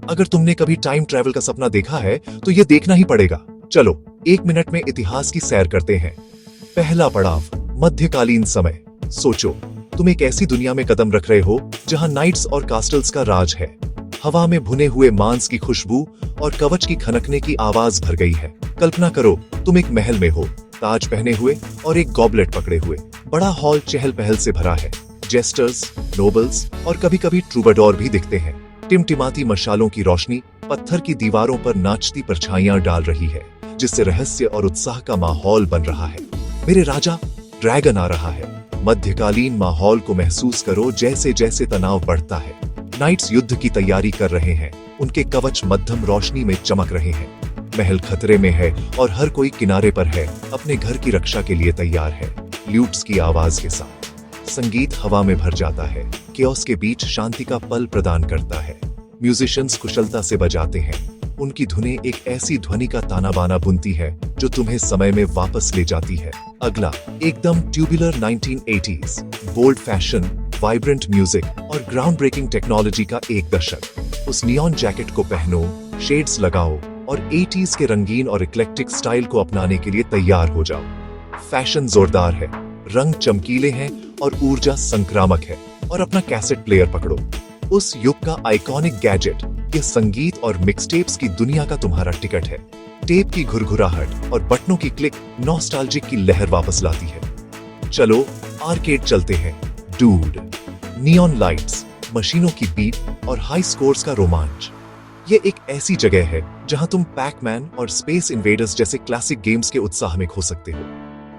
अगर तुमने कभी टाइम ट्रैवल का सपना देखा है तो ये देखना ही पड़ेगा। चलो 1 मिनट में इतिहास की सैर करते हैं। पहला पड़ाव, मध्यकालीन समय। सोचो, तुम एक ऐसी दुनिया में कदम रख रहे हो जहां नाइट्स और कास्टल्स का राज है। हवा में भुने हुए मांस की खुशबू और कवच की खनकने की आवाज भर गई है। कल्पना करो, तुम एक महल में हो, ताज पहने हुए और एक गॉबलेट पकड़े हुए। बड़ा हॉल चहल पहल से भरा है। जेस्टर्स, नोबल्स और कभी कभी ट्रूबाडोर भी दिखते हैं। टिमटिमाती मशालों की रोशनी पत्थर की दीवारों पर नाचती परछाइयां डाल रही है, जिससे रहस्य और उत्साह का माहौल बन रहा है। मेरे राजा, ड्रैगन आ रहा है। मध्यकालीन माहौल को महसूस करो जैसे जैसे तनाव बढ़ता है। नाइट्स युद्ध की तैयारी कर रहे हैं, उनके कवच मध्यम रोशनी में चमक रहे हैं। महल खतरे में है और हर कोई किनारे पर है, अपने घर की रक्षा के लिए तैयार है। ल्यूट्स की आवाज के साथ संगीत हवा में भर जाता है, केओस के बीच शांति का पल प्रदान करता है। म्यूजिशियंस कुशलता से बजाते हैं, उनकी धुनें एक ऐसी ध्वनि का ताना बाना बुनती है जो तुम्हें समय में वापस ले जाती है। अगला, एकदम tubular 1980s, bold fashion, vibrant music और ग्राउंड ब्रेकिंग टेक्नोलॉजी का एक दशक। उस नियॉन जैकेट को पहनो, शेड्स लगाओ और 80s के रंगीन और इक्लेक्टिक स्टाइल को अपनाने के लिए तैयार हो जाओ। फैशन जोरदार है, रंग चमकीले हैं और ऊर्जा संक्रामक है। और अपना कैसेट प्लेयर पकड़ो, उस युग का आइकॉनिक गैजेट। ये संगीत और मिक्सटेप्स की दुनिया का तुम्हारा टिकट है। टेप की घुरघुराहट और बटनों की क्लिक नॉस्टैल्जिक की लहर वापस लाती है। चलो आर्केड चलते हैं। डूड, नियॉन लाइट्स, मशीनों की बीट और हाई स्कोर्स का रोमांच। ये एक ऐसी जगह है जहां तुम पैकमैन और स्पेस इन्वेडर्स जैसे क्लासिक गेम्स के उत्साह में खो सकते हो।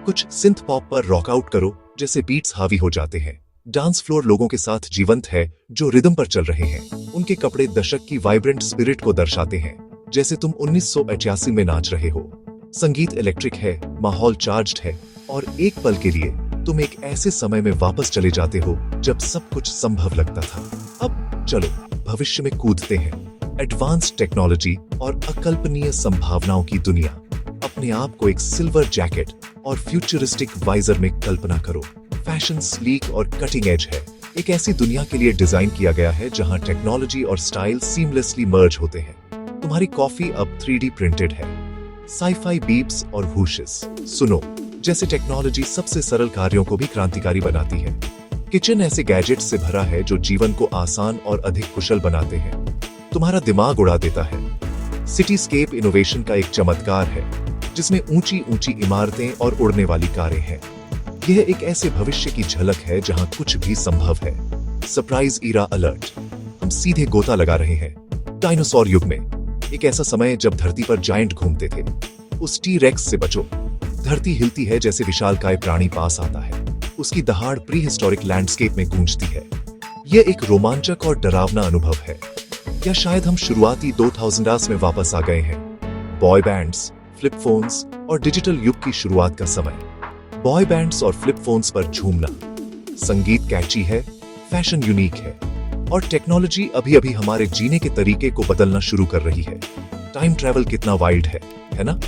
कुछ सिंथ पॉप पर रॉकआउट करो, जैसे बीट्स हावी हो जाते हैं। डांस फ्लोर लोगों के साथ जीवंत है जो रिदम पर चल रहे हैं। उनके कपड़े दशक की वाइब्रेंट स्पिरिट को दर्शाते हैं, जैसे तुम 1988 में नाच रहे हो। संगीत इलेक्ट्रिक है, माहौल चार्ज्ड है और एक पल के लिए तुम एक ऐसे समय में वापस चले जाते हो जब सब कुछ संभव लगता था। अब चलो भविष्य में कूदते हैं। एडवांस्ड टेक्नोलॉजी और अकल्पनीय संभावनाओं की दुनिया। अपने आप को एक सिल्वर जैकेट और फ्यूचरिस्टिक वाइजर में कल्पना करो। फैशन स्लीक और कटिंग एज है। एक ऐसी दुनिया के लिए डिजाइन किया गया है जहां टेक्नोलॉजी और स्टाइल सीमलेसली मर्ज होते हैं। तुम्हारी कॉफी अब 3D प्रिंटेड है। साईफाई बीप्स और वूशेस सुनो, जैसे टेक्नोलॉजी सबसे सरल कार्यों को भी क्रांतिकारी बनाती है। किचन ऐसे गैजेट से भरा है जो जीवन को आसान और अधिक कुशल बनाते हैं, तुम्हारा दिमाग उड़ा देता है। सिटीस्केप इनोवेशन का एक चमत्कार है, जिसमें ऊंची ऊंची इमारतें और उड़ने वाली कारें हैं। यह एक ऐसे भविष्य की झलक है जहां कुछ भी संभव है। सरप्राइज ईरा अलर्ट, हम सीधे गोता लगा रहे हैं डायनासोर युग में। एक ऐसा समय जब धरती पर जायंट घूमते थे। उस टी-रेक्स से बचो, धरती हिलती है जैसे विशालकाय प्राणी पास आता है। उसकी दहाड़ प्री हिस्टोरिक लैंडस्केप में गूंजती है। यह एक रोमांचक और डरावना अनुभव है, या शायद हम शुरुआती 2000s में वापस आ गए हैं। बॉय बैंड्स, फ्लिप फोन्स और डिजिटल युग की शुरुआत का समय। बॉय बैंड्स और फ्लिप फोन्स पर झूमना। संगीत कैची है, फैशन यूनिक है और टेक्नोलॉजी अभी अभी हमारे जीने के तरीके को बदलना शुरू कर रही है। टाइम ट्रैवल कितना वाइल्ड है ना?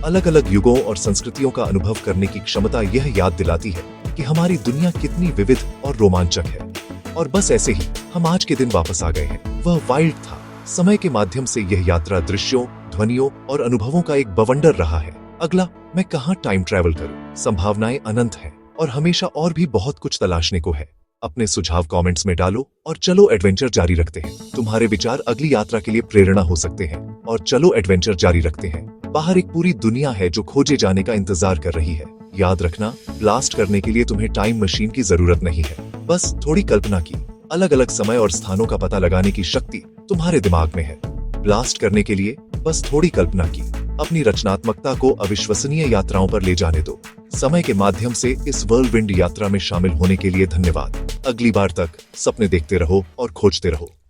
अलग अलग युगों और संस्कृतियों का अनुभव करने की क्षमता यह याद दिलाती है कि हमारी दुनिया कितनी विविध और रोमांचक है। और बस ऐसे ही हम आज के दिन वापस आ गए हैं। वह वाइल्ड था। समय के माध्यम से यह यात्रा दृश्यों, ध्वनियों और अनुभवों का एक बवंडर रहा है। अगला, मैं कहां टाइम ट्रैवल करूं? संभावनाएं अनंत हैं और हमेशा और भी बहुत कुछ तलाशने को है। अपने सुझाव कमेंट्स में डालो और चलो एडवेंचर जारी रखते हैं। तुम्हारे विचार अगली यात्रा के लिए प्रेरणा हो सकते हैं। और चलो एडवेंचर जारी रखते हैं। बाहर एक पूरी दुनिया है जो खोजे जाने का इंतजार कर रही है। याद रखना, ब्लास्ट करने के लिए तुम्हें टाइम मशीन की जरूरत नहीं है, बस थोड़ी कल्पना की। अलग अलग समय और स्थानों का पता लगाने की शक्ति तुम्हारे दिमाग में है। ब्लास्ट करने के लिए बस थोड़ी कल्पना की। अपनी रचनात्मकता को अविश्वसनीय यात्राओं पर ले जाने दो। समय के माध्यम से इस वर्ल्डविंड यात्रा में शामिल होने के लिए धन्यवाद। अगली बार तक सपने देखते रहो और खोजते रहो।